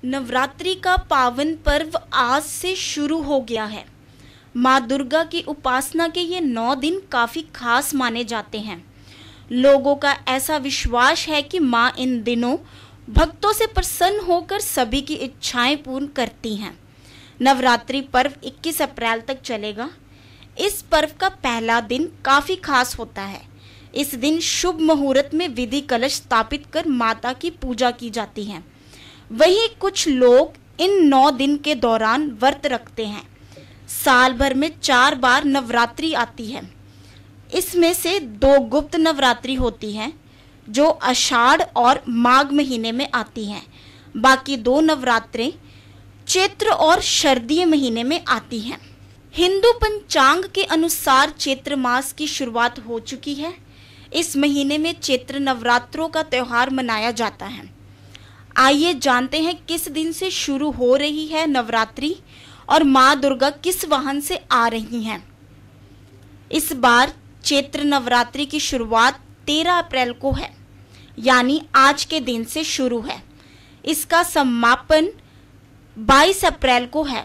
नवरात्रि का पावन पर्व आज से शुरू हो गया है। माँ दुर्गा की उपासना के ये 9 दिन काफ़ी खास माने जाते हैं। लोगों का ऐसा विश्वास है कि माँ इन दिनों भक्तों से प्रसन्न होकर सभी की इच्छाएं पूर्ण करती हैं। नवरात्रि पर्व 21 अप्रैल तक चलेगा। इस पर्व का पहला दिन काफ़ी खास होता है। इस दिन शुभ मुहूर्त में विधि कलश स्थापित कर माता की पूजा की जाती है। वहीं कुछ लोग इन 9 दिन के दौरान व्रत रखते हैं। साल भर में 4 बार नवरात्रि आती है। इसमें से 2 गुप्त नवरात्रि होती हैं जो आषाढ़ और माघ महीने में आती हैं। बाकी 2 नवरात्रें चैत्र और शरदीय महीने में आती हैं। हिंदू पंचांग के अनुसार चैत्र मास की शुरुआत हो चुकी है। इस महीने में चैत्र नवरात्रों का त्यौहार मनाया जाता है। आइए जानते हैं किस दिन से शुरू हो रही है नवरात्रि और माँ दुर्गा किस वाहन से आ रही हैं। इस बार चैत्र नवरात्रि की शुरुआत 13 अप्रैल को है, यानी आज के दिन से शुरू है। इसका समापन 22 अप्रैल को है।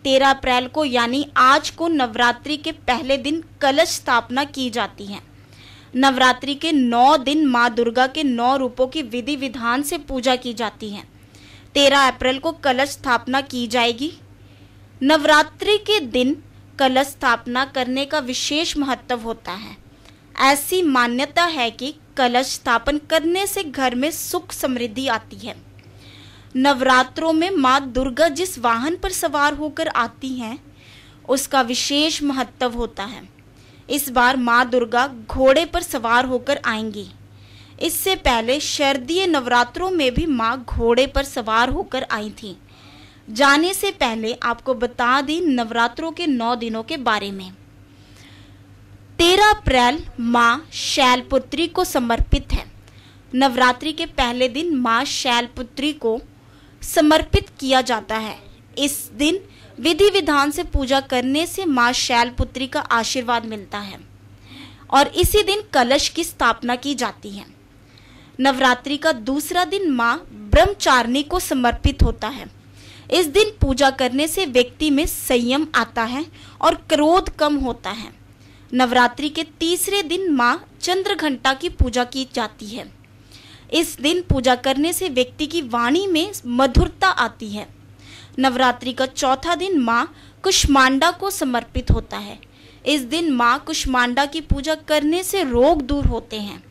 13 अप्रैल को यानी आज को नवरात्रि के पहले दिन कलश स्थापना की जाती है। नवरात्रि के 9 दिन माँ दुर्गा के 9 रूपों की विधि विधान से पूजा की जाती है। 13 अप्रैल को कलश स्थापना की जाएगी। नवरात्रि के दिन कलश स्थापना करने का विशेष महत्व होता है। ऐसी मान्यता है कि कलश स्थापन करने से घर में सुख समृद्धि आती है। नवरात्रों में माँ दुर्गा जिस वाहन पर सवार होकर आती हैं, उसका विशेष महत्व होता है। इस बार माँ दुर्गा घोड़े पर सवार होकर आएंगी। इससे पहले शारदीय नवरात्रों में भी माँ घोड़े पर सवार होकर आई थी। जाने से पहले आपको बता दें नवरात्रों के 9 दिनों के बारे में। 13 अप्रैल माँ शैलपुत्री को समर्पित है। नवरात्रि के पहले दिन माँ शैलपुत्री को समर्पित किया जाता है। इस दिन विधि विधान से पूजा करने से माँ शैलपुत्री का आशीर्वाद मिलता है और इसी दिन कलश की स्थापना की जाती है। नवरात्रि का दूसरा दिन माँ ब्रह्मचारिणी को समर्पित होता है। इस दिन पूजा करने से व्यक्ति में संयम आता है और क्रोध कम होता है। नवरात्रि के तीसरे दिन माँ चंद्रघंटा की पूजा की जाती है। इस दिन पूजा करने से व्यक्ति की वाणी में मधुरता आती है। नवरात्रि का चौथा दिन माँ कुष्मांडा को समर्पित होता है। इस दिन माँ कुष्मांडा की पूजा करने से रोग दूर होते हैं।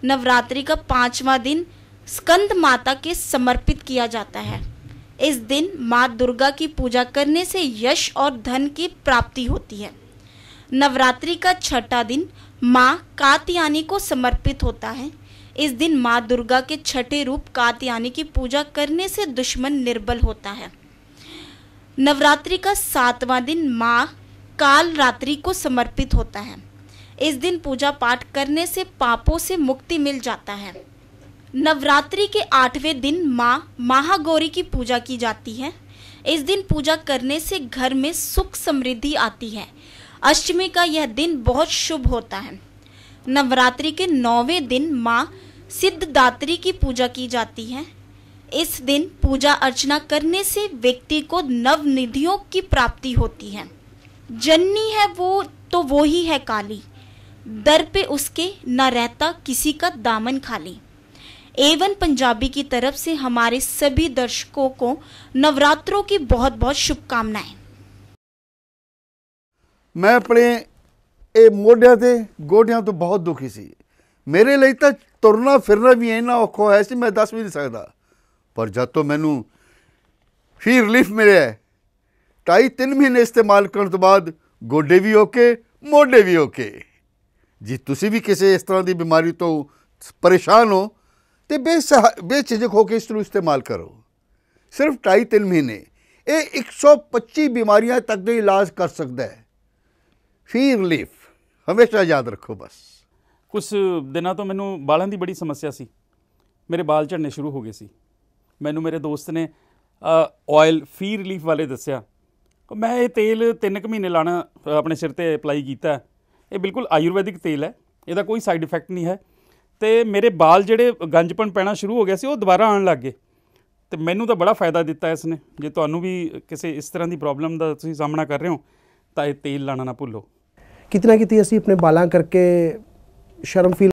नवरात्रि का 5वां दिन स्कंद माता के समर्पित किया जाता है। इस दिन माँ दुर्गा की पूजा करने से यश और धन की प्राप्ति होती है। नवरात्रि का 6वां दिन माँ कात्यायनी को समर्पित होता है। इस दिन माँ दुर्गा के 6ठे रूप कात्यायनी की पूजा करने से दुश्मन निर्बल होता है। नवरात्रि का 7वां दिन माँ कालरात्रि को समर्पित होता है। इस दिन पूजा पाठ करने से पापों से मुक्ति मिल जाता है। नवरात्रि के 8वें दिन माँ महागौरी की पूजा की जाती है। इस दिन पूजा करने से घर में सुख समृद्धि आती है। अष्टमी का यह दिन बहुत शुभ होता है। नवरात्रि के 9वें दिन माँ सिद्धदात्री की पूजा की जाती है। इस दिन पूजा अर्चना करने से व्यक्ति को नव निधियों की प्राप्ति होती है। जननी है वो तो वो ही है काली, दर पे उसके न रहता किसी का दामन खाली। एवन पंजाबी की तरफ से हमारे सभी दर्शकों को नवरात्रों की बहुत बहुत शुभकामनाएं। मैं अपने ਇਹ ਮੋਢਿਆਂ ਤੇ ਗੋਡਿਆਂ ਤੋਂ ਬਹੁਤ ਦੁਖੀ ਸੀ। ਮੇਰੇ ਲਈ ਤਾਂ ਤੁਰਨਾ ਫਿਰਨਾ ਵੀ ਇੰਨਾ ਔਖਾ ਹੋਇਆ ਸੀ, ਮੈਂ ਦੱਸ ਵੀ ਨਹੀਂ ਸਕਦਾ। ਪਰ ਜਦ ਤੋਂ ਮੈਨੂੰ ਫੀ ਰਿਲੀਫ ਮਿਲਿਆ 2.5-3 ਮਹੀਨੇ ਇਸਤੇਮਾਲ ਕਰਨ ਤੋਂ ਬਾਅਦ ਗੋਡੇ ਵੀ ਓਕੇ, ਮੋਢੇ ਵੀ ਓਕੇ। ਜੇ ਤੁਸੀਂ ਵੀ ਕਿਸੇ ਇਸ ਤਰ੍ਹਾਂ ਦੀ ਬਿਮਾਰੀ ਤੋਂ ਪਰੇਸ਼ਾਨ ਹੋ ਤੇ ਬੇਝਿਜਕ ਹੋ ਕੇ ਇਸ ਨੂੰ ਇਸਤੇਮਾਲ ਕਰੋ। ਸਿਰਫ 2.5-3 ਮਹੀਨੇ ਇਹ 125 ਬਿਮਾਰੀਆਂ ਤੱਕ ਦਾ ਇਲਾਜ ਕਰ ਸਕਦਾ ਹੈ। ਫੀ ਰਿਲੀਫ ਹਮੇਸ਼ਾ ਯਾਦ ਰੱਖੋ। ਬਸ ਕੁਛ ਦਿਨਾਂ ਤੋਂ ਮੈਨੂੰ ਬਾਲਾਂ ਦੀ ਬੜੀ ਸਮੱਸਿਆ ਸੀ। ਮੇਰੇ ਬਾਲ ਝੜਨੇ ਸ਼ੁਰੂ ਹੋ ਗਏ ਸੀ। ਮੈਨੂੰ ਮੇਰੇ ਦੋਸਤ ਨੇ ਆਇਲ ਫੀ ਰਿਲੀਫ ਵਾਲੇ ਦੱਸਿਆ। ਮੈਂ ਇਹ ਤੇਲ 3 ਮਹੀਨੇ ਲਾਣਾ ਆਪਣੇ ਸਿਰ 'ਤੇ ਅਪਲਾਈ ਕੀਤਾ। ਇਹ ਬਿਲਕੁਲ ਆਯੁਰਵੈਦਿਕ ਤੇਲ ਹੈ, ਇਹਦਾ ਕੋਈ ਸਾਈਡ ਇਫੈਕਟ ਨਹੀਂ ਹੈ। ਅਤੇ ਮੇਰੇ ਬਾਲ ਜਿਹੜੇ ਗੰਜਪਣ ਪੈਣਾ ਸ਼ੁਰੂ ਹੋ ਗਿਆ ਸੀ ਉਹ ਦੁਬਾਰਾ ਆਉਣ ਲੱਗ ਗਏ। ਤੇ ਮੈਨੂੰ ਤਾਂ ਬੜਾ ਫਾਇਦਾ ਦਿੱਤਾ ਇਸ ਨੇ। ਜੇ ਤੁਹਾਨੂੰ ਵੀ ਕਿਸੇ ਇਸ ਤਰ੍ਹਾਂ ਦੀ ਪ੍ਰੋਬਲਮ ਦਾ ਤੁਸੀਂ ਸਾਹਮਣਾ ਕਰ ਰਹੇ ਹੋ ਤਾਂ ਇਹ ਤੇਲ ਲਾਣਾ ਨਾ ਭੁੱਲੋ। ਕਿਤੇ ਨਾ ਕਿਤੇ ਅਸੀਂ ਆਪਣੇ ਬਾਲਾਂ ਕਰਕੇ ਸ਼ਰਮ ਫੀਲ